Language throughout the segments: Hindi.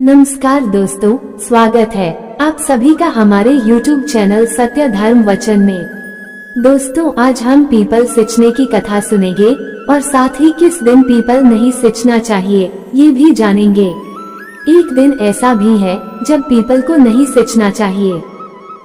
नमस्कार दोस्तों, स्वागत है आप सभी का हमारे YouTube चैनल सत्य धर्म वचन में। दोस्तों, आज हम पीपल सिंचने की कथा सुनेंगे और साथ ही किस दिन पीपल नहीं सिंचना चाहिए ये भी जानेंगे। एक दिन ऐसा भी है जब पीपल को नहीं सिंचना चाहिए।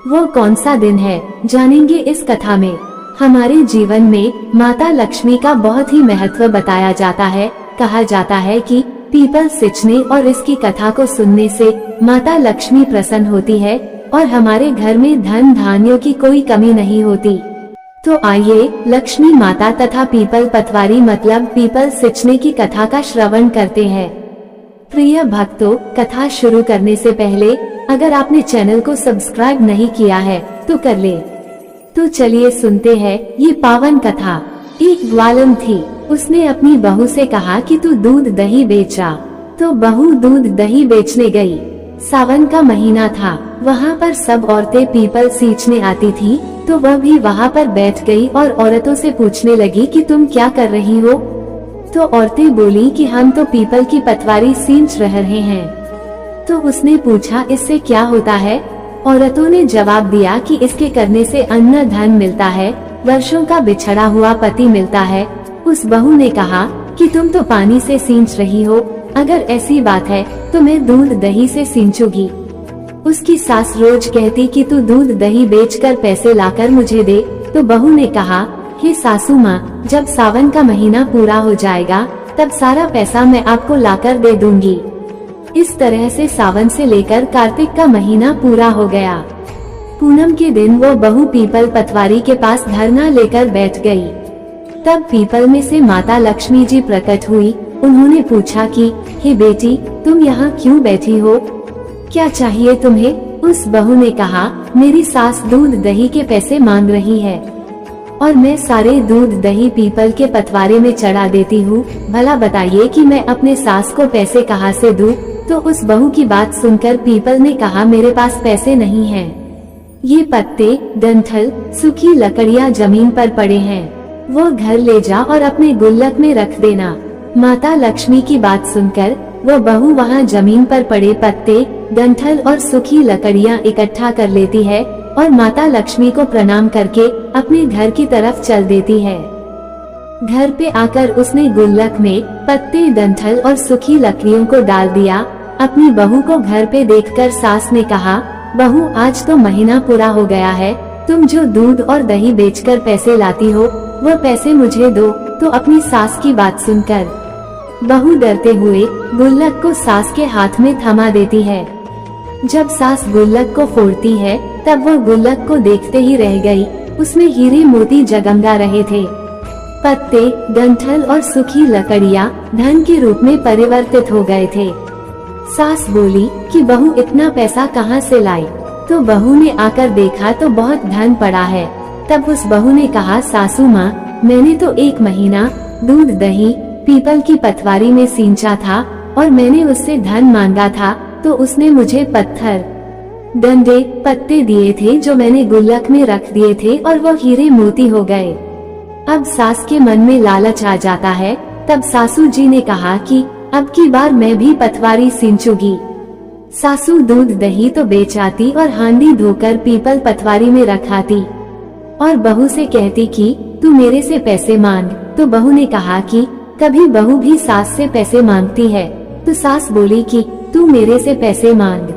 वो कौन सा दिन है जानेंगे इस कथा में। हमारे जीवन में माता लक्ष्मी का बहुत ही महत्व बताया जाता है। कहा जाता है कि पीपल सिंचने और इसकी कथा को सुनने से माता लक्ष्मी प्रसन्न होती है और हमारे घर में धन धान्यों की कोई कमी नहीं होती। तो आइए लक्ष्मी माता तथा पीपल पतवारी मतलब पीपल सिंचने की कथा का श्रवण करते हैं। प्रिय भक्तों, कथा शुरू करने से पहले अगर आपने चैनल को सब्सक्राइब नहीं किया है तो कर ले। तो चलिए सुनते हैं ये पावन कथा। एक ग्वालन थी, उसने अपनी बहू से कहा कि तू दूध दही बेचा। तो बहू दूध दही बेचने गई। सावन का महीना था, वहाँ पर सब औरतें पीपल सींचने आती थी, तो वह भी वहाँ पर बैठ गई और औरतों से पूछने लगी कि तुम क्या कर रही हो। तो औरतें बोली कि हम तो पीपल की पतवारी सींच रहे हैं। तो उसने पूछा इससे क्या होता है। औरतों ने जवाब दिया कि इसके करने से अन्न धन मिलता है, वर्षों का बिछड़ा हुआ पति मिलता है। उस बहू ने कहा कि तुम तो पानी से सींच रही हो, अगर ऐसी बात है तो मैं दूध दही से सींचूंगी। उसकी सास रोज कहती कि तू दूध दही बेचकर पैसे लाकर मुझे दे। तो बहू ने कहा, हे सासू माँ, जब सावन का महीना पूरा हो जाएगा तब सारा पैसा मैं आपको लाकर दे दूंगी। इस तरह से सावन से लेकर कार्तिक का महीना पूरा हो गया। पूनम के दिन वो बहू पीपल पतवारी के पास धरना लेकर बैठ गई। तब पीपल में से माता लक्ष्मी जी प्रकट हुई। उन्होंने पूछा कि हे बेटी, तुम यहाँ क्यों बैठी हो, क्या चाहिए तुम्हें। उस बहू ने कहा, मेरी सास दूध दही के पैसे मांग रही है और मैं सारे दूध दही पीपल के पतवारे में चढ़ा देती हूँ। भला बताइए कि मैं अपने सास को पैसे कहाँ से दूँ। तो उस बहू की बात सुनकर पीपल ने कहा, मेरे पास पैसे नहीं हैं। ये पत्ते, डंठल, सूखी लकड़ियाँ जमीन पर पड़े हैं, वो घर ले जा और अपने गुल्लक में रख देना। माता लक्ष्मी की बात सुनकर वो बहू वहाँ जमीन पर पड़े पत्ते, डंठल और सूखी लकड़ियाँ इकट्ठा कर लेती है और माता लक्ष्मी को प्रणाम करके अपने घर की तरफ चल देती है। घर पे आकर उसने गुल्लक में पत्ते, डंठल और सूखी लकड़ियों को डाल दिया। अपनी बहू को घर पे देखकर सास ने कहा, बहू, आज तो महीना पूरा हो गया है, तुम जो दूध और दही बेचकर पैसे लाती हो वो पैसे मुझे दो। तो अपनी सास की बात सुनकर बहू डरते हुए गुल्लक को सास के हाथ में थमा देती है। जब सास गुल्लक को फोड़ती है तब वो गुल्लक को देखते ही रह गई। उसमें हीरे मोती जगमगा रहे थे। पत्ते, डंठल और सूखी लकड़ियाँ धन के रूप में परिवर्तित हो गए थे। सास बोली कि बहू इतना पैसा कहाँ से लाई। तो बहू ने आकर देखा तो बहुत धन पड़ा है। तब उस बहू ने कहा, सासू माँ, मैंने तो एक महीना दूध दही पीपल की पतवारी में सींचा था और मैंने उससे धन मांगा था, तो उसने मुझे पत्थर, डंडे, पत्ते दिए थे जो मैंने गुल्लक में रख दिए थे और वो हीरे मोती हो गए। अब सास के मन में लालच आ जाता है। तब सासू जी ने कहा कि अब की बार मैं भी पतवारी सींचूंगी। सासू दूध दही तो बेच आती और हांडी धोकर पीपल पतवारी में रखाती और बहू से कहती कि तू मेरे से पैसे मांग। तो बहू ने कहा कि कभी बहू भी सास से पैसे मांगती है। तो सास बोली कि तू मेरे से पैसे मांग।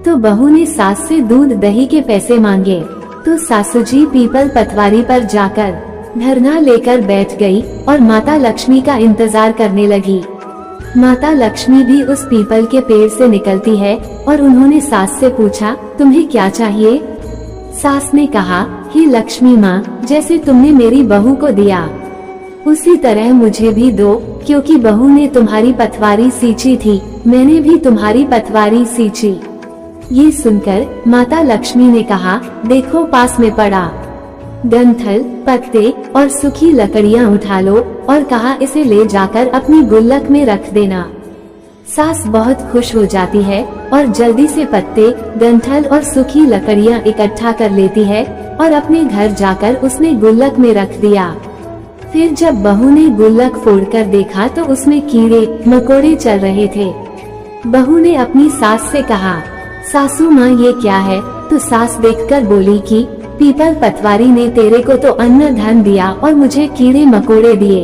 तो बहू ने सास से दूध दही के पैसे मांगे। तो सासू जी पीपल पतवारी पर जाकर धरना लेकर बैठ गई और माता लक्ष्मी का इंतजार करने लगी। माता लक्ष्मी भी उस पीपल के पेड़ से निकलती है और उन्होंने सास से पूछा, तुम्हें क्या चाहिए। सास ने कहा, हे लक्ष्मी माँ, जैसे तुमने मेरी बहू को दिया उसी तरह मुझे भी दो, क्योंकि बहू ने तुम्हारी पतवारी सींची थी, मैंने भी तुम्हारी पतवारी सींची। ये सुनकर माता लक्ष्मी ने कहा, देखो पास में पड़ा डंठल, पत्ते और सूखी लकड़ियाँ उठा लो और कहा इसे ले जाकर अपनी गुल्लक में रख देना। सास बहुत खुश हो जाती है और जल्दी से पत्ते, डंठल और सूखी लकड़ियाँ इकट्ठा कर लेती है और अपने घर जाकर उसने गुल्लक में रख दिया। फिर जब बहू ने गुल्लक फोड़कर देखा तो उसमें कीड़े मकोड़े चल रहे थे। बहू ने अपनी सास से कहा, सासू माँ ये क्या है? तो सास देखकर बोली कि पीपल पतवारी ने तेरे को तो अन्न धन दिया और मुझे कीड़े मकोड़े दिए।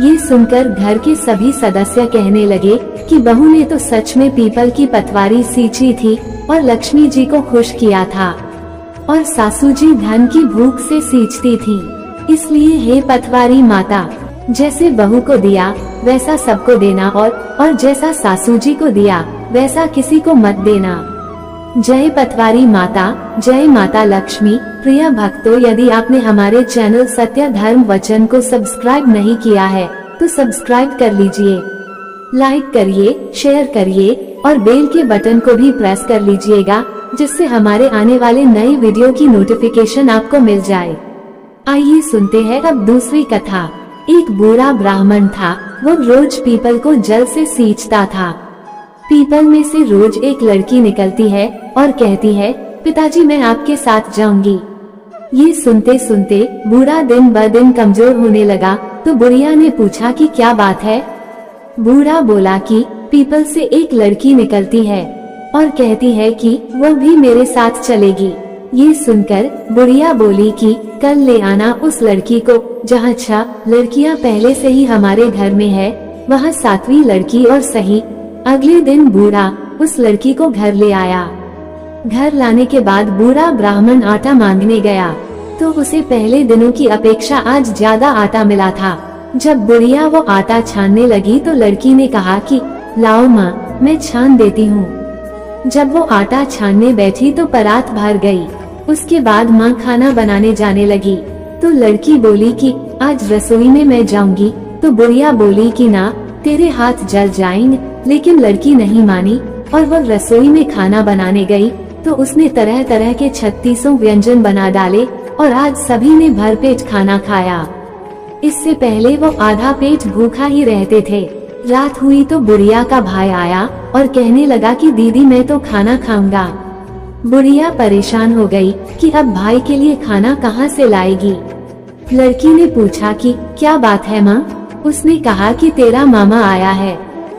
ये सुनकर घर के सभी सदस्य कहने लगे कि बहू ने तो सच में पीपल की पतवारी सींची थी और लक्ष्मी जी को खुश किया था, और सासू जी धन की भूख से सींचती थी। इसलिए हे पतवारी माता, जैसे बहू को दिया वैसा सबको देना, और जैसा सासू जी को दिया वैसा किसी को मत देना। जय पतवारी माता, जय माता लक्ष्मी। प्रिय भक्तों, यदि आपने हमारे चैनल सत्य धर्म वचन को सब्सक्राइब नहीं किया है तो सब्सक्राइब कर लीजिए, लाइक करिए, शेयर करिए और बेल के बटन को भी प्रेस कर लीजिएगा, जिससे हमारे आने वाले नए वीडियो की नोटिफिकेशन आपको मिल जाए। आइए सुनते हैं अब दूसरी कथा। एक बूढ़ा ब्राह्मण था, वो रोज पीपल को जल से सींचता था। पीपल में से रोज एक लड़की निकलती है और कहती है, पिताजी मैं आपके साथ जाऊंगी। ये सुनते सुनते बूढ़ा दिन ब दिन कमजोर होने लगा, तो बुढ़िया ने पूछा कि क्या बात है? बूढ़ा बोला कि पीपल से एक लड़की निकलती है और कहती है कि वो भी मेरे साथ चलेगी। ये सुनकर बुढ़िया बोली कि कल ले आना उस लड़की को, जहाँ 6 लड़कियाँ पहले से ही हमारे घर में है, वहाँ 7वीं लड़की और सही। अगले दिन बूढ़ा उस लड़की को घर ले आया। घर लाने के बाद बूढ़ा ब्राह्मण आटा मांगने गया, तो उसे पहले दिनों की अपेक्षा आज ज्यादा आटा मिला था। जब बुढ़िया वो आटा छानने लगी तो लड़की ने कहा कि लाओ माँ, मैं छान देती हूँ। जब वो आटा छानने बैठी तो परात भर गई। उसके बाद माँ खाना बनाने जाने लगी, तो लड़की बोली कि आज रसोई में मैं जाऊंगी। तो बुढ़िया बोली कि ना, तेरे हाथ जल जाएंगे। लेकिन लड़की नहीं मानी और वह रसोई में खाना बनाने गई, तो उसने तरह तरह के 36 व्यंजन बना डाले और आज सभी ने भरपेट खाना खाया। इससे पहले वो आधा पेट भूखा ही रहते थे। रात हुई तो बुढ़िया का भाई आया और कहने लगा कि दीदी मैं तो खाना खाऊंगा। बुढ़िया परेशान हो गई कि अब भाई के लिए खाना कहाँ से लाएगी। लड़की ने पूछा कि क्या बात है माँ? उसने कहा कि तेरा मामा आया है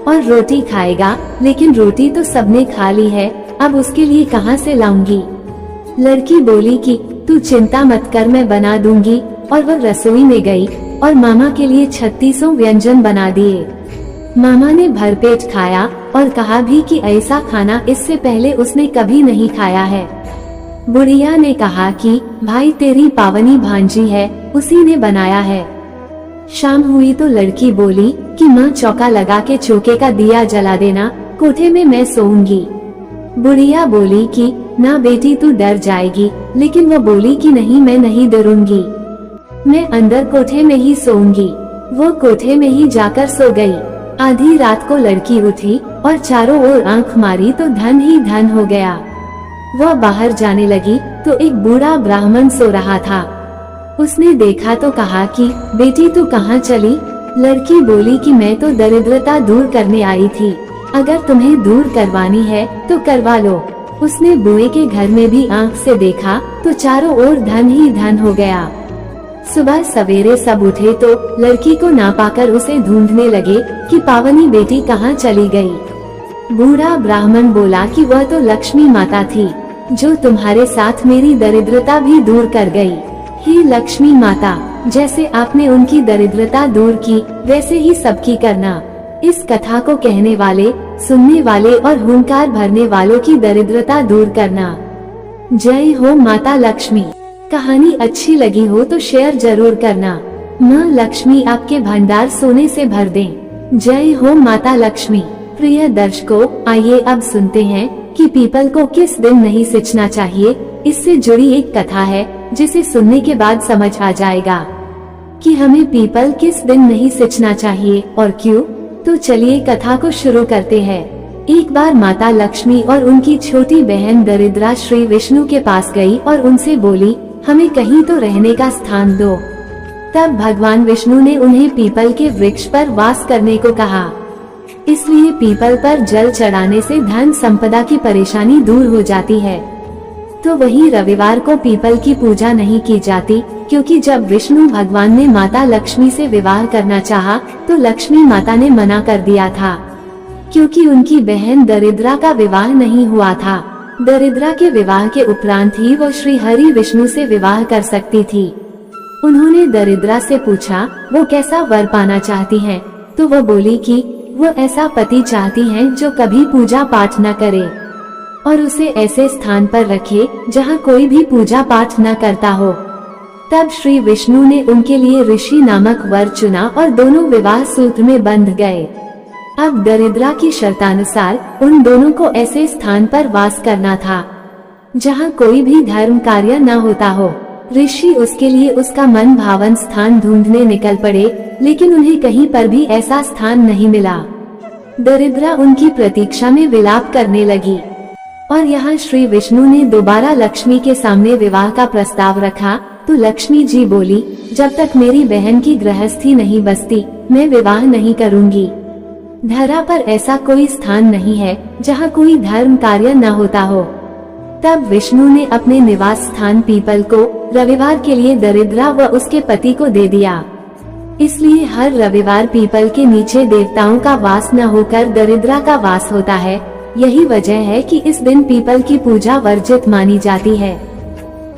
और रोटी खाएगा, लेकिन रोटी तो सबने खा ली है, अब उसके लिए कहाँ से लाऊंगी? लड़की बोली कि तू चिंता मत कर, मैं बना दूंगी। और वह रसोई में गई और मामा के लिए 36 व्यंजन बना दिए। मामा ने भरपेट खाया और कहा भी कि ऐसा खाना इससे पहले उसने कभी नहीं खाया है। बुढ़िया ने कहा कि भाई तेरी पावनी भांजी है, उसी ने बनाया है। शाम हुई तो लड़की बोली कि माँ चौका लगा के चौके का दिया जला देना, कोठे में मैं सोऊंगी। बुढ़िया बोली कि ना बेटी तू डर जाएगी, लेकिन वो बोली कि नहीं मैं नहीं डरूंगी, मैं अंदर कोठे में ही सोऊंगी। वो कोठे में ही जाकर सो गई। आधी रात को लड़की उठी और चारों ओर आंख मारी तो धन ही धन हो गया। वह बाहर जाने लगी तो एक बूढ़ा ब्राह्मण सो रहा था। उसने देखा तो कहा कि बेटी तू कहाँ चली? लड़की बोली कि मैं तो दरिद्रता दूर करने आई थी, अगर तुम्हें दूर करवानी है तो करवा लो। उसने बुए के घर में भी आंख से देखा तो चारों ओर धन ही धन हो गया। सुबह सवेरे सब उठे तो लड़की को ना पाकर उसे ढूंढने लगे कि पावनी बेटी कहाँ चली गई। बूढ़ा ब्राह्मण बोला कि वह तो लक्ष्मी माता थी, जो तुम्हारे साथ मेरी दरिद्रता भी दूर कर गई। हे लक्ष्मी माता, जैसे आपने उनकी दरिद्रता दूर की, वैसे ही सबकी करना। इस कथा को कहने वाले, सुनने वाले और हुंकार भरने वालों की दरिद्रता दूर करना। जय हो माता लक्ष्मी। कहानी अच्छी लगी हो तो शेयर जरूर करना। माँ लक्ष्मी आपके भंडार सोने से भर दें। जय हो माता लक्ष्मी। प्रिय दर्शकों, आइए अब सुनते हैं कि पीपल को किस दिन नहीं सींचना चाहिए। इससे जुड़ी एक कथा है जिसे सुनने के बाद समझ आ जाएगा कि हमें पीपल किस दिन नहीं सींचना चाहिए और क्यों। तो चलिए कथा को शुरू करते हैं। एक बार माता लक्ष्मी और उनकी छोटी बहन दरिद्रा श्री विष्णु के पास गई और उनसे बोली, हमें कहीं तो रहने का स्थान दो। तब भगवान विष्णु ने उन्हें पीपल के वृक्ष पर वास करने को कहा। इसलिए पीपल पर जल चढ़ाने से धन संपदा की परेशानी दूर हो जाती है। तो वहीं रविवार को पीपल की पूजा नहीं की जाती, क्योंकि जब विष्णु भगवान ने माता लक्ष्मी से विवाह करना चाहा, तो लक्ष्मी माता ने मना कर दिया था। क्योंकि उनकी बहन दरिद्रा का विवाह नहीं हुआ था। दरिद्रा के विवाह के उपरांत ही वो श्री हरि विष्णु से विवाह कर सकती थी। उन्होंने दरिद्रा से पूछा वो कैसा वर पाना चाहती हैं, तो वो बोली कि वो ऐसा पति चाहती हैं जो कभी पूजा पाठ न करे और उसे ऐसे स्थान पर रखे जहाँ कोई भी पूजा पाठ न करता हो। तब श्री विष्णु ने उनके लिए ऋषि नामक वर चुना और दोनों विवाह सूत्र में बंध गए। अब दरिद्रा की शर्तानुसार उन दोनों को ऐसे स्थान पर वास करना था जहाँ कोई भी धर्म कार्य न होता हो। ऋषि उसके लिए उसका मन भावन स्थान ढूंढने निकल पड़े, लेकिन उन्हें कहीं पर भी ऐसा स्थान नहीं मिला। दरिद्रा उनकी प्रतीक्षा में विलाप करने लगी और यहाँ श्री विष्णु ने दोबारा लक्ष्मी के सामने विवाह का प्रस्ताव रखा तो लक्ष्मी जी बोली, जब तक मेरी बहन की गृहस्थी नहीं बसती मैं विवाह नहीं करूंगी। धरा पर ऐसा कोई स्थान नहीं है जहाँ कोई धर्म कार्य न होता हो। तब विष्णु ने अपने निवास स्थान पीपल को रविवार के लिए दरिद्रा व उसके पति को दे दिया। इसलिए हर रविवार पीपल के नीचे देवताओं का वास न होकर दरिद्रा का वास होता है। यही वजह है कि इस दिन पीपल की पूजा वर्जित मानी जाती है।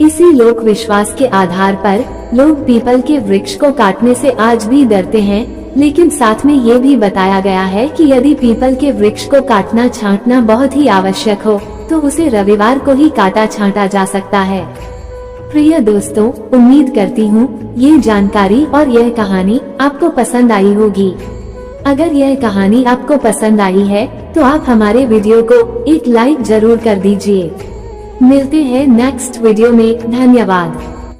इसी लोक विश्वास के आधार पर लोग पीपल के वृक्ष को काटने से आज भी डरते हैं, लेकिन साथ में ये भी बताया गया है कि यदि पीपल के वृक्ष को काटना छांटना बहुत ही आवश्यक हो तो उसे रविवार को ही काटा छांटा जा सकता है। प्रिय दोस्तों, उम्मीद करती हूँ ये जानकारी और यह कहानी आपको पसंद आई होगी। अगर यह कहानी आपको पसंद आई है तो आप हमारे वीडियो को एक लाइक जरूर कर दीजिए। मिलते हैं नेक्स्ट वीडियो में। धन्यवाद।